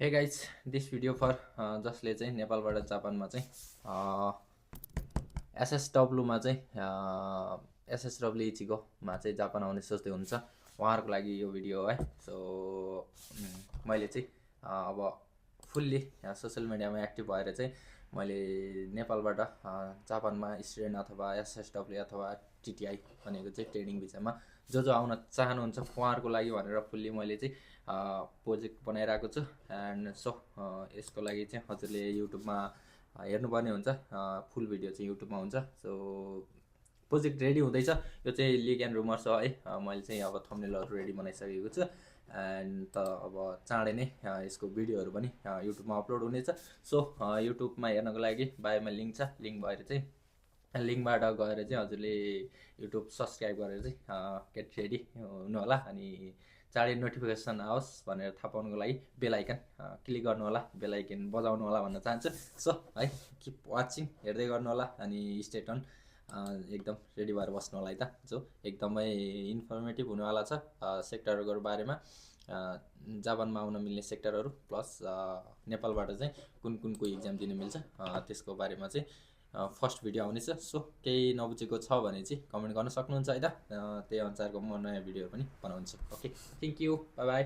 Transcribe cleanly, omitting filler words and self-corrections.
Hey guys this video for जसले चाहिँ नेपालबाट जापानमा चाहिँ एसएसडब्लुमा चाहिँ एसएसडब्लु इचिगोमा चाहिँ जापान आउने सोच्दै हुन्छ उहाँहरूको लागि यो भिडियो हो है। सो मैले चाहिँ अब फुल्ली सोसियल मिडियामा एक्टिभ भएर चाहिँ मैले नेपालबाट जापानमा स्टुडेन्ट अथवा एसएसडब्लु अथवा टिटिआई भनेको चाहिँ ट्रेनिङ भिसामा जो आउन चाहनुहुन्छ उहाँहरूको लागि भनेर फुल्ली मैले चाहिँ प्रोजेक्ट बनाइरहेको छु। एन्ड सो यसको लागि चाहिँ हजुरले युट्युबमा हेर्नुपर्ने हुन्छ। फुल भिडियो चाहिँ युट्युबमा हुन्छ। सो प्रोजेक्ट रेडी हुँदैछ। यो चाहिँ लिग एन्ड रुमर छ है। मैले चाहिँ अब थम्बनेलहरू रेडी बनाइसकेको छु एन्ड अब चाँडै नै यसको भिडियोहरू पनि युट्युबमा अपलोड हुनेछ। सो युट्युबमा हेर्नको लागि बायोमा लिङ्क छ, लिङ्क भएर चाहिँ लिङ्कबाट गएर चाहिँ हजुरले युट्युब सब्सक्राइब गरेर चाहिँ गेट रेडी हुनु होला अनि चाँडै नोटिफिकेसन आओस् भनेर थाहा पाउनुको लागि बेल आइकन क्लिक गर्नु होला, बेल आइकन बजाउनु होला भन्न चाहन्छु। सो है किप वाचिङ, हेर्दै गर्नु होला अनि स्टे टन एकदम रेडी भएर बस्नु होला है त। जो एकदमै इन्फर्मेटिभ हुनेवाला छ सेक्टरहरूको बारेमा, जापानमा आउन मिल्ने सेक्टरहरू प्लस नेपालबाट चाहिँ कुन कुनको इक्जाम दिन मिल्छ त्यसको बारेमा चाहिँ फर्स्ट भिडियो आउनेछ। सो केही नबुझेको छ भने चाहिँ कमेन्ट गर्न सक्नुहुन्छ है त। त्यही अनुसारको म नयाँ भिडियोहरू पनि बनाउँछु। Okay, thank you, by by.